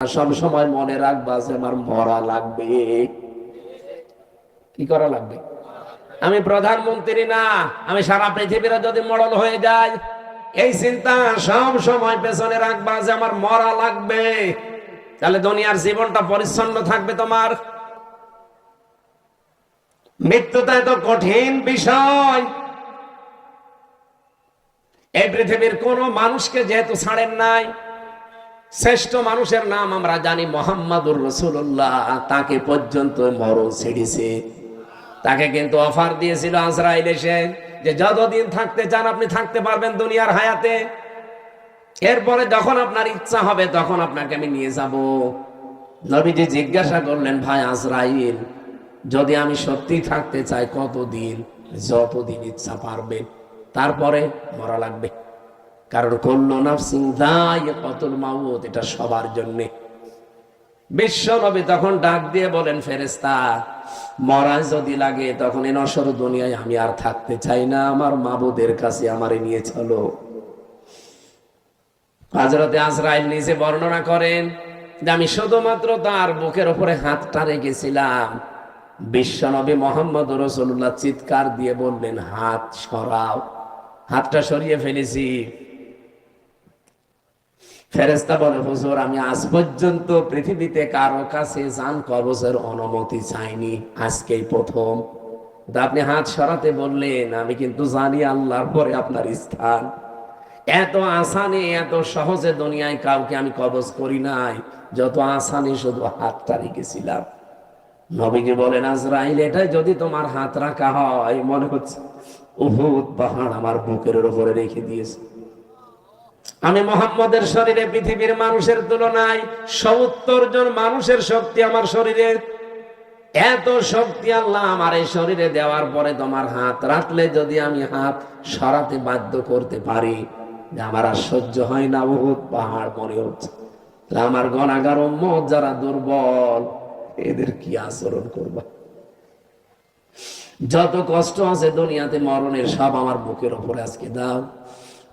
সব সময় মনে রাখবা যে আমার মরা লাগবে। কি করা লাগবে? আমি প্রধানমন্ত্রী না, আমি সারা পৃথিবীর যদি মডেল হয়ে যাই, এই চিন্তা সব সময় পেছনে রাখবা যে আমার মরা লাগবে। তাহলে দুনিয়ার জীবনটা পরিচ্ছন্ন থাকবে। তোমার মৃত্যুটা এত কঠিন বিষয়, এই পৃথিবীর কোন মানুষকে যেহেতু ছাড়েন নাই, শ্রেষ্ঠ মানুষের নাম আমরা জানি মুহাম্মাদুর রাসূলুল্লাহ, তাকে পর্যন্ত মরণ ছেড়েছে। তাকে কিন্তু অফার দিয়েছিল আজরাইল এসে যে যতদিন থাকতে চান আপনি থাকতে পারবেন দুনিয়ার হায়াতে, এরপরে যখন আপনার ইচ্ছা হবে তখন আপনাকে আমি নিয়ে যাব। নবীজি জিজ্ঞাসা করলেন, ভাই আজরাইল, যদি আমি সত্যি থাকতে চাই কতদিন? যতদিন ইচ্ছা পারবেন, তারপরে মরা লাগবে। কারণ কুল্লু নাফসিন যায়িকাতুল মাউত, এটা সবার জন্যে। বিশ্ব নবী তখন ডাক দিয়ে বলেন, ফেরেশতা, মরা যদি লাগে তখন এই নশ্বর দুনিয়ায় আমি আর থাকতে চাই না, আমার মাবুদের কাছে আমারে নিয়ে চলো। হযরতে আজরাইল নিজে বর্ণনা করেন যে আমি শুধুমাত্র তার বুকের উপরে হাতটা রেখেছিলাম, বিশ্ব নবী মুহাম্মদুর রাসূলুল্লাহ চিৎকার দিয়ে বললেন, হাত সরাও। হাতটা সরিয়ে ফেলেছি। ফেরেশতা বলে, হুজুর, আমি আজ পর্যন্ত পৃথিবীতে কারো কাছে জান কবজের অনুমতি চাইনি, আজকেই প্রথম। আপনি হাত সরাতে বললেন, আমি কিন্তু জানি আল্লাহর পরে আপনার স্থান। এত আসানে এত সহজে দুনিয়ায় কাউকে আমি কবজ করি নাই, যত আসানে শুধু হাতটা রেখেছিলাম। নবীজি বলেন, আজরাইল, এটাই যদি তোমার হাত রাখা হয়, মনে হচ্ছে উহুদ পাহাড় আমার বুকের উপরে রেখে দিয়েছে। আমি মুহাম্মদের শরীরে পৃথিবীর মানুষের তুলনায় ৭০ জন মানুষের শক্তি আমার শরীরে। এত শক্তি আল্লাহ আমার এই শরীরে দেওয়ার পরে তোমার হাত রাখলে যদি আমি হাত সরাতে বাধ্য করতে পারি, যে আমার আর সহ্য হয় না, উহুদ পাহাড় মনে হচ্ছে। আমার গুনাহগার উম্মত যারা দুর্বল, এদের কি আচরণ করবা? যত কষ্ট আছে দুনিয়াতে মরণের, সব আমার বুকের উপরে আজকে দাও।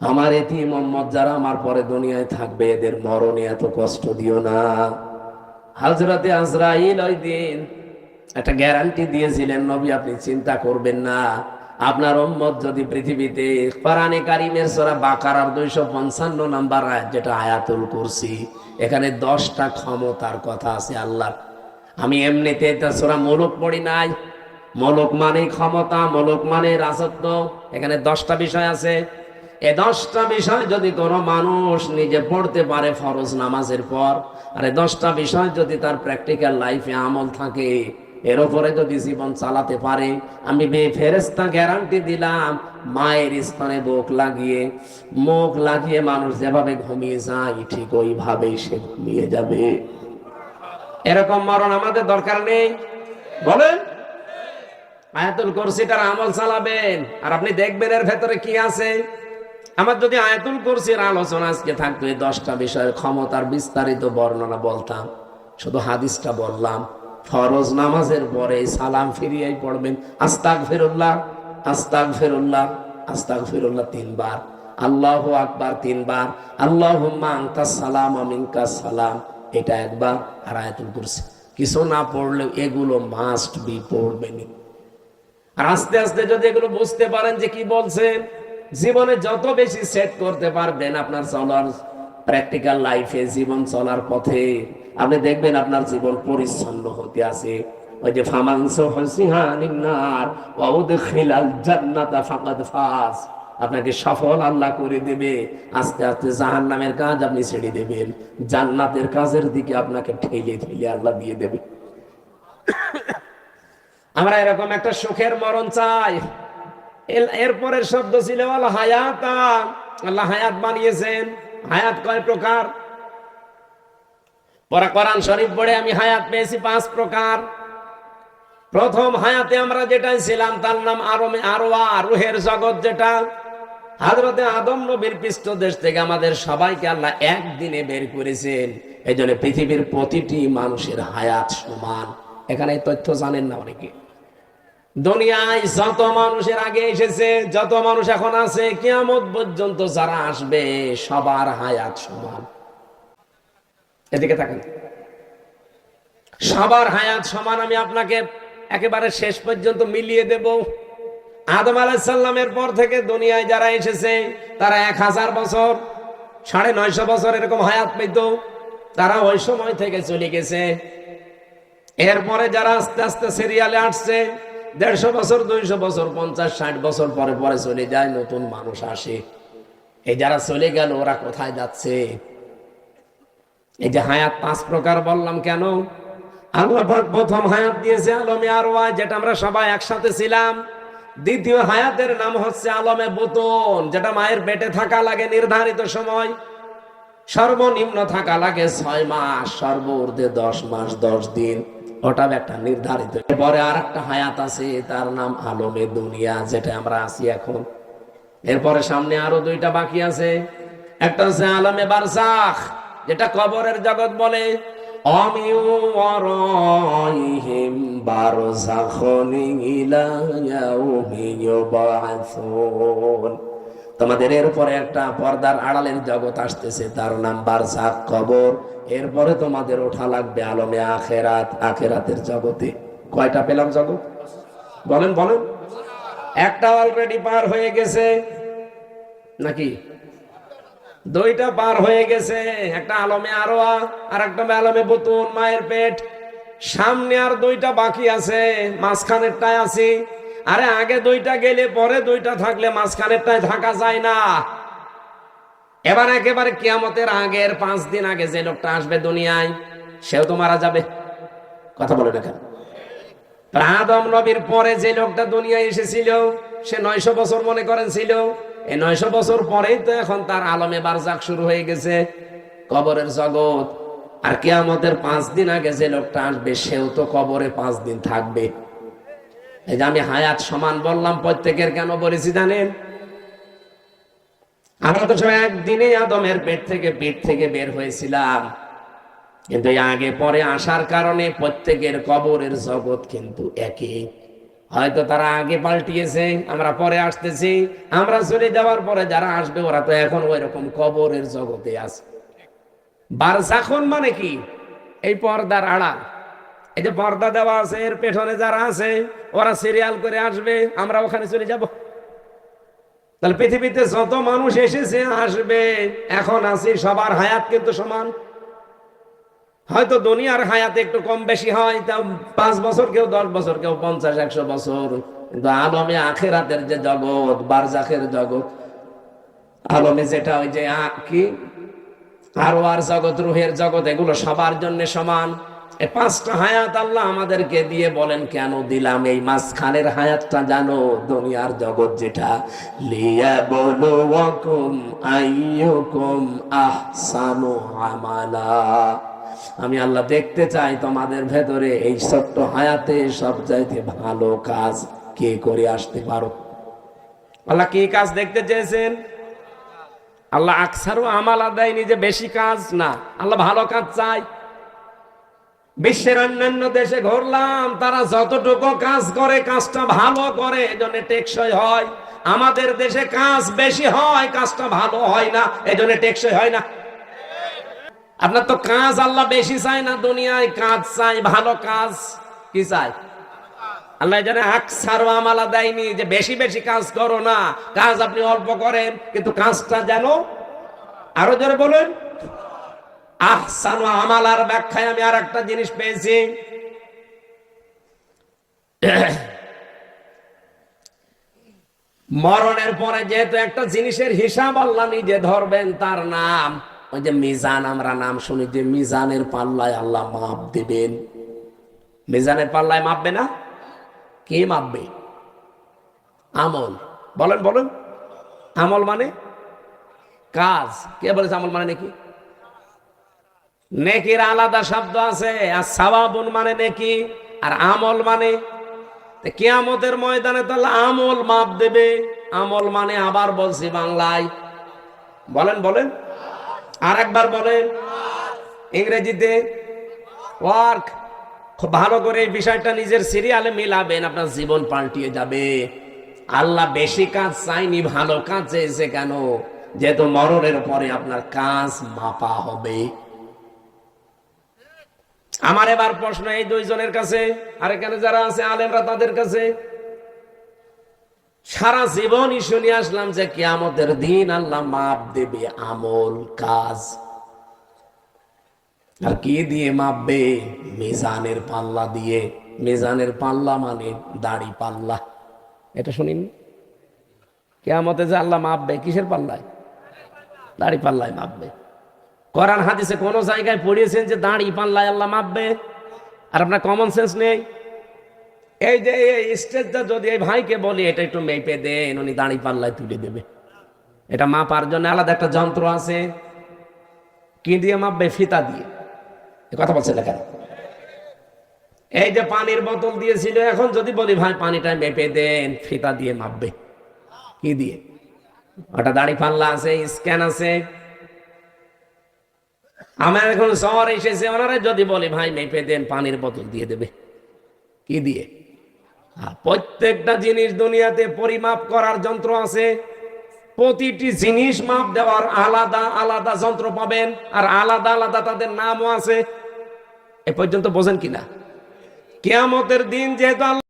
আমার এতিম উম্মত যারা আমার পরে দুনিয়ায় থাকবে, এদের মরণে এত কষ্ট দিও না। হযরতে আজরাইল ওই দিন একটা গ্যারান্টি দিয়েছিলেন, নবী আপনি চিন্তা করবেন না, আপনার উম্মত যদি পৃথিবীতে কোরআনে কারীমের সূরা বাকারার 255 নাম্বার আয়াত, যেটা আয়াতুল কুরসি, এখানে 10টা ক্ষমতার কথা আছে আল্লাহর। আমি এমনিতে এটা সূরা মুলক পড়ি নাই। মুলক মানে ক্ষমতা, মুলক মানে রাজত্ব। এখানে 10টা বিষয় আছে। এই 10টা বিষয় যদি কোনো মানুষ নিজে পড়তে পারে ফরজ নামাজের পর, আর এই 10টা বিষয় যদি তার প্র্যাকটিক্যাল লাইফে আমল থাকে, এর উপরে যদি জীবন চালাতে পারে, আমি ফেরেশতা গ্যারান্টি দিলাম, মায়ের স্তনে মুখ লাগিয়ে মানুষ যেভাবে ঘুমিয়ে যায়, ঠিক ওইভাবেই সে ঘুমিয়ে যাবে। এরকম মরণ আমাদের দরকার নেই, বলেন? আয়াতুল কুরসিটার আমল চালাবেন, আর আপনি দেখবেন এর ভেতরে কি আছে। আমার যদি আয়াতুল কুরসির আলোচনা আজকে থাকতো, এই 10টা বিষয়ের ক্ষমতার বিস্তারিত বর্ণনা বলতাম, শুধু হাদিসটা বললাম। ফরজ নামাজের পরে সালাম ফিরিয়েই পড়বেন, আস্তাগফিরুল্লাহ, আস্তাগফিরুল্লাহ, আস্তাগফিরুল্লাহ 3 বার, আল্লাহু আকবার 3 বার, আল্লাহুম্মা আনতাস সালাম ওয়া মিনকাস সালাম, এটা একবার। আর আয়াতুল কুরসি কিছু না পড়লেও এগুলো মাস্ট বি পড়বেনই। আর আস্তে আস্তে যদি এগুলো বুঝতে পারেন যে কি বলছে, জীবনে যত বেশি সেট করতে পারবেন আপনার চলার প্র্যাকটিক্যাল লাইফে, জীবন চলার পথে, আপনি দেখবেন আপনার জীবন পরিচ্ছন্ন হতে আছে। ওই যে ফামান সুহসিহা নিন্নার ওয়া উদখিলাল জান্নাতা ফাকাদ ফাজ, আপনাকে সফল আল্লাহ করে দেবে। আস্তে আস্তে জাহান্নামের কাজ আপনি ছেড়ে দেবেন, জান্নাতের কাজের দিকে আপনাকে ঠেলে ঠেলে আল্লাহ দিয়ে দেবে। আমরা এরকম একটা সুখের মরণ চাই। এরপরের শব্দ ছিল আল হায়াতা, আল্লাহ হায়াত বানিয়েছেন। হায়াত কয় প্রকার? পরে কোরআন শরীফ পড়ে আমি হায়াত পেয়েছি 5 প্রকার। প্রথম হায়াতে আমরা যেটা ছিলাম তার নাম আরওয়া, রুহের জগৎ, যেটা হযরতে আদম নবীর পৃষ্ঠদেশ থেকে আমাদের সবাইকে আল্লাহ একদিনে বের করেছেন। এই জন্য পৃথিবীর প্রতিটি মানুষের হায়াত সমান। এখানে এই তথ্য জানেন না অনেকে। দুনিয়ায় যত মানুষের আগে এসেছে, যত মানুষ এখন আছে, কিয়ামত পর্যন্ত যারা আসবে, সবার হায়াত সমান। এদিকে তাকান। সবার হায়াত সমান, আমি আপনাকে একেবারে শেষ পর্যন্ত মিলিয়ে দেব। আদম আলাইহিস সালামের পর থেকে দুনিয়ায় যারা এসেছে তারা 1000 বছর, 950 বছর এরকম হায়াত পেত, তারা ওই সময় থেকে চলে গেছে। এরপরে যারা আস্তে আস্তে সিরিয়ালে আসছে 150 বছর, 200 বছর, 50, 60 বছর পরে পরে চলে যায়, নতুন মানুষ আসে। এই যারা চলে গেল ওরা কোথায় যাচ্ছে? এই যে হায়াত 5 প্রকার বললাম কেন? আল্লাহ পাক প্রথম হায়াত দিয়েছে আলমে আরওয়া, যেটা আমরা সবাই একসাথে ছিলাম। দ্বিতীয় হায়াতের নাম হচ্ছে আলমে বুতুন, যেটা মায়ের পেটে থাকা লাগে নির্ধারিত সময়, সর্বনিম্ন থাকা লাগে 6 মাস, সর্বোর্ধ্বে 10 মাস 10 দিন, ওটা একটা নির্ধারিত। এরপরে আর একটা হায়াত আছে, তার নাম আলমে দুনিয়া, যেটা আমরা আছি এখন। এরপরে সামনে আরো 2টা বাকি আছে। একটা হচ্ছে আলমে বারজাখ, যেটা কবরের জগৎ বলে। তোমাদের এরপরে একটা পর্দার আড়ালের জগৎ আসতেছে, তার নাম বারজাখ, কবর। এরপরে তোমাদের ওঠা লাগবে আলমে আখেরাত, আখেরাতের জগতে। কয়টা পেলাম জগৎ? বলেন বলেন। একটা অলরেডি পার হয়ে গেছে নাকি? 2টা পার হয়ে গেছে, একটা আলমে আরওয়া আর একটা আলমে বুতুন, মায়ের পেট। সামনে আর 2টা বাকি আছে, মাঝখানেরটায় আছি। আরে আগে 2টা গেলে পরে 2টা থাকলে মাঝখানেরটায় থাকা যায় না। এবার একেবারে কিয়ামতের আগের 5 দিন আগে যে লোকটা আসবে দুনিয়ায়, সেও তো মারা যাবে। কথা বলে না কেন? আদম নবীর পরে যে লোকটা দুনিয়ায় এসেছিল সে 900 বছর মনে করেন ছিল। এই 900 বছর পরেই তো এখন তার আলমে বারজাখ শুরু হয়ে গেছে, কবরের জগৎ। আর কিয়ামতের 5 দিন আগে যে লোকটা আসবে সেও তো কবরে 5 দিন থাকবে। এই যে আমি হায়াত সমান বললাম প্রত্যেকের, কেন বলেছি জানেন? আমরা তো সবাই একদিনেই আদমের পেট থেকে বের হয়েছিলাম, কিন্তু আগে পরে আসার কারণে প্রত্যেকের কবরের জগৎ কিন্তু একই। হয়তো তারা আগে পাল্টিয়েছে, আমরা পরে আসতেছি। আমরা চলে যাওয়ার পরে যারা আসবে ওরা তো এখন ওই রকম কবরের জগতে আছে। বারজাখন মানে কি? এই পর্দার আড়াল। এই যে পর্দা দেওয়া আছে, এর পেছনে যারা আছে ওরা সিরিয়াল করে আসবে, আমরা ওখানে চলে যাব। তাহলে পৃথিবীতে যত মানুষ এসেছে আসবে, এখন আছি, সবার হায়াত কিন্তু সমান। হয়তো দুনিয়ার হায়াত একটু কম বেশি হয়, তা 5 বছর, কেউ 10 বছর, কেউ 50, 100 বছর। কিন্তু আলমে আখেরাতের যে জগৎ, বারজাখের জগৎ, আলমে যেটা ওই যে কি আরওয়ার জগৎ, রুহের জগৎ, এগুলো সবার জন্য সমান। এই 5টা হায়াত আল্লাহ আমাদেরকে দিয়ে বলেন কেন দিলাম? এই মাঝখানের হায়াতটা জানো, দুনিয়ার জগৎ যেটা, লিয়াবলুয়াকুম আইয়ুকুম আহসানু আমালা। আমি আল্লাহ দেখতে চাই তোমাদের ভেতরে এই ছোট্ট হায়াতে সবচাইতে ভালো কাজ কে করে আসতে পারো। আল্লাহ কি কাজ দেখতে চেয়েছেন? আল্লাহ আকসারু আমালা দেয়নি যে বেশি কাজ, না, আল্লাহ ভালো কাজ চাই। বিশ্বের অন্যান্য দেশে ঘুরলাম, তারা যতটুকু কাজ করে কাজটা ভালো করে, এজন্য টেকসই হয়। আমাদের দেশে কাজ বেশি হয়, কাজটা ভালো হয় না, এজন্য টেকসই হয় না। আপনার তো কাজ আল্লাহ বেশি চাই না, দুনিয়ায় কাজ চাই, ভালো কাজ। কি চাই? আল্লাহ জানে আকসার আমালা দেয়নি যে বেশি বেশি কাজ করো না, কাজ আপনি অল্প করেন, কিন্তু কাজটা যেন আরো জোরে বলেন। আহসানু আমালার ব্যাখ্যায় আমি আর একটা জিনিস পেয়েছি। মরণের পরে যেহেতু একটা জিনিসের হিসাব আল্লাহ নিজে ধরবেন, তার নাম ওই যে মিজান। আমরা নাম শুনি যে মিজানের পাল্লায় আল্লাহ মাপ দিবেন। মিজানের পাল্লায় মাপবে না? কে মাপবে? আমল। বলেন বলেন। আমল মানে কাজ। কে বলেছে আমল মানে নাকি? নেকির আলাদা শব্দ আছে, আর সাওয়াবুন মানে নেকি, আর আমল মানে। কিয়ামতের ময়দানে তাহলে আমল মাপ দেবে। আমল মানে আবার বলছি বাংলায়, বলেন বলেন, আর একবার বলেন ইংরেজিতে ওয়ার্ক। খুব ভালো করে এই বিষয়টা নিজের সিরিয়ালে মিলাবেন, আপনার জীবন পাল্টিয়ে যাবে। আল্লাহ বেশি কাজ চাইনি, ভালো কাজ চেয়েছে। কেন? যেহেতু মরণের পরে আপনার কাজ মাপা হবে। আমার এবার প্রশ্ন এই দুইজনের কাছে, আর এখানে যারা আছে আলেমরা তাদের কাছে, সারা জীবনই শুনে আসলাম যে কিয়ামতের দিন আল্লাহ মাপ দেবে আমল কাজ, আর কি দিয়ে মাপবে? মিজানের পাল্লা দিয়ে। মিজানের পাল্লা মানে দাড়ি পাল্লা। এটা শুনিনি? কিয়ামতে যে আল্লাহ মাপবে কিসের পাল্লায়? দাড়ি পাল্লায় মাপবে। কোরআন হাদিসে কোন জায়গায় পড়িয়েছেন যে দাড়ি পাল্লায় আল্লাহ মাপবে? আর আপনার কমন সেন্স নেই? এই যে এই স্টেজটা যদি এই ভাইকে বলি এটা একটু মেপে দেন, উনি দাড়ি পাল্লায় তুলে দেবে। এটা মাপার জন্য আলাদা একটা যন্ত্র আছে। কি দিয়ে মাপবে? ফিতা দিয়ে। কথা বলছে না কেন? এই যে পানির বোতল দিয়েছিল, এখন যদি বলি ভাই পানিটা মেপে দেন, ফিতা দিয়ে মাপবে। কি দিয়ে? ওটা দাড়ি পাল্লা আছে, স্ক্যান আছে। আমার এখন শহর এসেছে, ওনারা যদি বলি ভাই মেপে দেন, পানির বোতল দিয়ে দেবে। কি দিয়ে? প্রত্যেকটা জিনিস দুনিয়াতে পরিমাপ করার যন্ত্র আছে। প্রতিটি জিনিস মাপ দেওয়ার আলাদা আলাদা যন্ত্র পাবেন, আর আলাদা আলাদা তাদের নামও আছে। এ পর্যন্ত বোঝেন কিনা? কিয়ামতের দিন যেহেতু